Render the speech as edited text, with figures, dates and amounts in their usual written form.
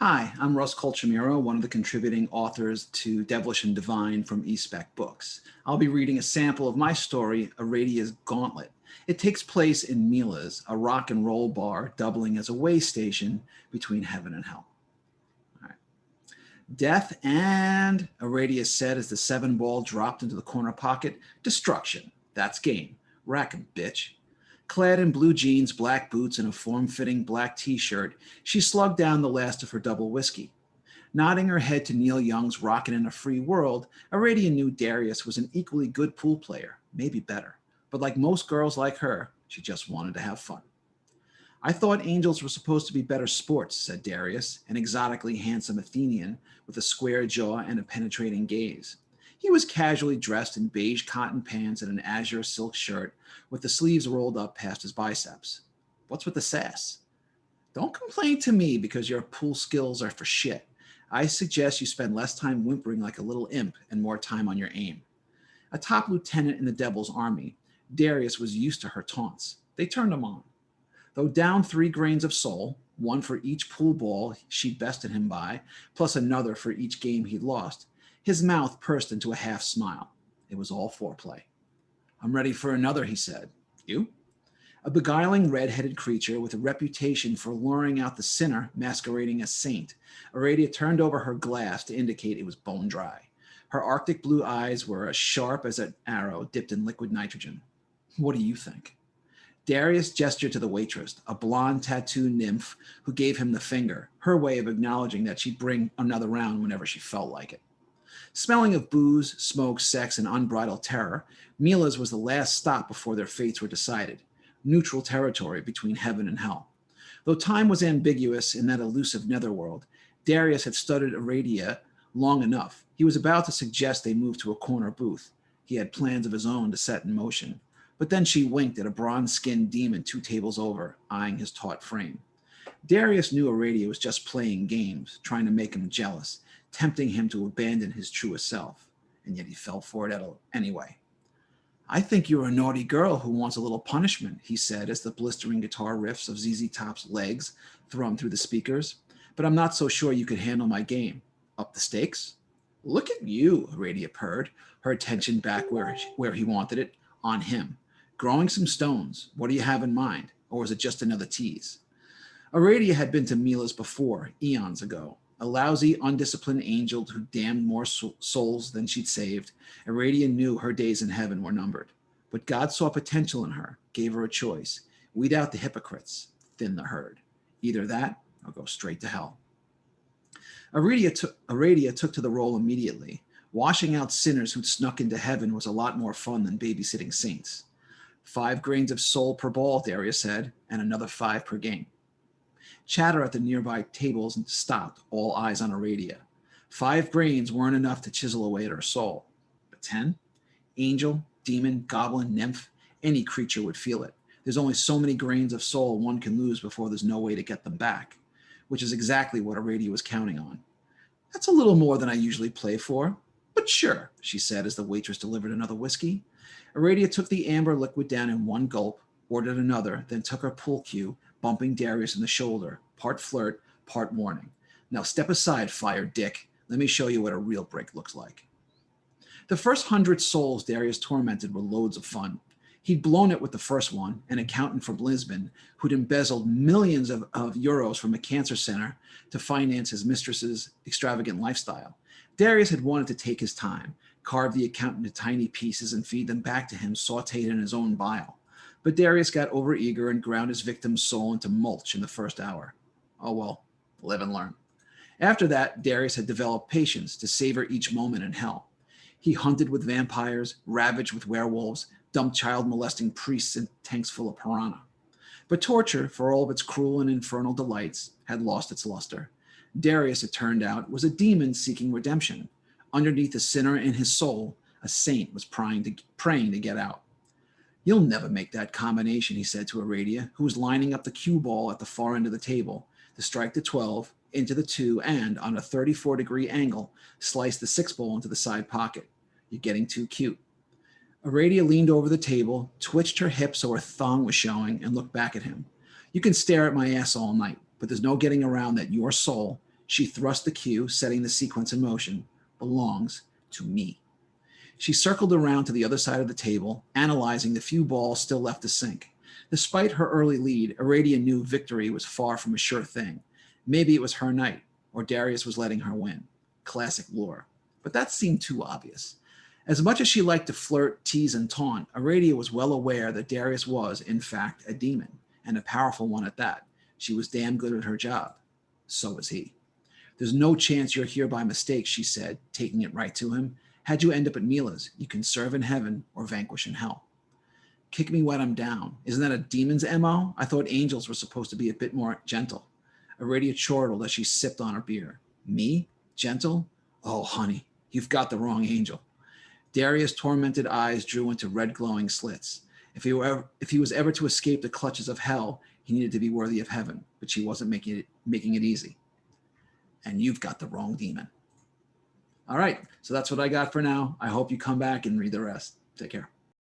Hi, I'm Russ Colchamiro, one of the contributing authors to Devilish Divine from eSpec Books. I'll be reading a sample of my story, Irradia's Gauntlet. It takes place in Mila's, a rock and roll bar doubling as a way station between heaven and hell. All right. Death and, Irradia said as the 7-ball dropped into the corner pocket. Destruction. That's game. Rack 'em, bitch. Clad in blue jeans, black boots, and a form-fitting black t-shirt, she slugged down the last of her double whiskey. Nodding her head to Neil Young's Rockin' in a Free World, Irradia knew Darius was an equally good pool player, maybe better. But like most girls like her, she just wanted to have fun. I thought angels were supposed to be better sports, said Darius, an exotically handsome Athenian with a square jaw and a penetrating gaze. He was casually dressed in beige cotton pants and an azure silk shirt with the sleeves rolled up past his biceps. What's with the sass? Don't complain to me because your pool skills are for shit. I suggest you spend less time whimpering like a little imp and more time on your aim. A top lieutenant in the Devil's army, Darius was used to her taunts. They turned him on. Though down 3 grains of soul, one for each pool ball she'd bested him by, plus another for each game he'd lost, his mouth pursed into a half smile. It was all foreplay. I'm ready for another, he said. You? A beguiling red-headed creature with a reputation for luring out the sinner masquerading as saint, Irradia turned over her glass to indicate it was bone dry. Her arctic blue eyes were as sharp as an arrow dipped in liquid nitrogen. What do you think? Darius gestured to the waitress, a blonde tattooed nymph who gave him the finger, her way of acknowledging that she'd bring another round whenever she felt like it. Smelling of booze, smoke, sex, and unbridled terror, Mila's was the last stop before their fates were decided. Neutral territory between heaven and hell. Though time was ambiguous in that elusive netherworld, Darius had studied Irradia long enough. He was about to suggest they move to a corner booth. He had plans of his own to set in motion. But then she winked at a bronze-skinned demon 2 tables over, eyeing his taut frame. Darius knew Irradia was just playing games, trying to make him jealous, tempting him to abandon his truest self, and yet he fell for it anyway. I think you're a naughty girl who wants a little punishment, he said as the blistering guitar riffs of ZZ Top's Legs thrummed through the speakers, but I'm not so sure you could handle my game. Up the stakes? Look at you, Irradia purred, her attention back where he wanted it, on him. Growing some stones, what do you have in mind? Or is it just another tease? Irradia had been to Mila's before, eons ago. A lousy, undisciplined angel who damned more souls than she'd saved, Irradia knew her days in heaven were numbered. But God saw potential in her, gave her a choice. Weed out the hypocrites, thin the herd. Either that, or go straight to hell. Irradia took to the role immediately. Washing out sinners who'd snuck into heaven was a lot more fun than babysitting saints. 5 grains of soul per ball, Darius said, and another 5 per game. Chatter at the nearby tables stopped, all eyes on Irradia. 5 grains weren't enough to chisel away at her soul. But 10? Angel, demon, goblin, nymph, any creature would feel it. There's only so many grains of soul one can lose before there's no way to get them back, which is exactly what Irradia was counting on. That's a little more than I usually play for, but sure, she said as the waitress delivered another whiskey. Irradia took the amber liquid down in one gulp, ordered another, then took her pool cue, bumping Darius in the shoulder, part flirt, part warning. Now step aside, fire dick. Let me show you what a real brick looks like. The first 100 souls Darius tormented were loads of fun. He'd blown it with the first one, an accountant from Lisbon who'd embezzled millions of euros from a cancer center to finance his mistress's extravagant lifestyle. Darius had wanted to take his time, carve the accountant into tiny pieces and feed them back to him sauteed in his own bile. But Darius got overeager and ground his victim's soul into mulch in the first hour. Oh well, live and learn. After that, Darius had developed patience to savor each moment in hell. He hunted with vampires, ravaged with werewolves, dumped child-molesting priests in tanks full of piranha. But torture, for all of its cruel and infernal delights, had lost its luster. Darius, it turned out, was a demon seeking redemption. Underneath the sinner in his soul, a saint was praying to get out. You'll never make that combination, he said to Irradia, who was lining up the cue ball at the far end of the table, to strike the 12, into the 2, and, on a 34-degree angle, slice the 6 ball into the side pocket. You're getting too cute. Irradia leaned over the table, twitched her hips so her thong was showing, and looked back at him. You can stare at my ass all night, but there's no getting around that your soul, She thrust the cue, setting the sequence in motion. Belongs to me. She circled around to the other side of the table, analyzing the few balls still left to sink. Despite her early lead, Irradia knew victory was far from a sure thing. Maybe it was her night, or Darius was letting her win. Classic lore. But that seemed too obvious. As much as she liked to flirt, tease, and taunt, Irradia was well aware that Darius was, in fact, a demon, and a powerful one at that. She was damn good at her job. So was he. There's no chance you're here by mistake, she said, taking it right to him. How'd you end up at Mila's? You can serve in heaven or vanquish in hell. Kick me when I'm down. Isn't that a demon's MO? I thought angels were supposed to be a bit more gentle. Irradia chortled as she sipped on her beer. Me? Gentle? Oh, honey, you've got the wrong angel. Darius' tormented eyes drew into red glowing slits. If he was ever to escape the clutches of hell, he needed to be worthy of heaven, but she wasn't making it easy. And you've got the wrong demon. All right, so that's what I got for now. I hope you come back and read the rest. Take care.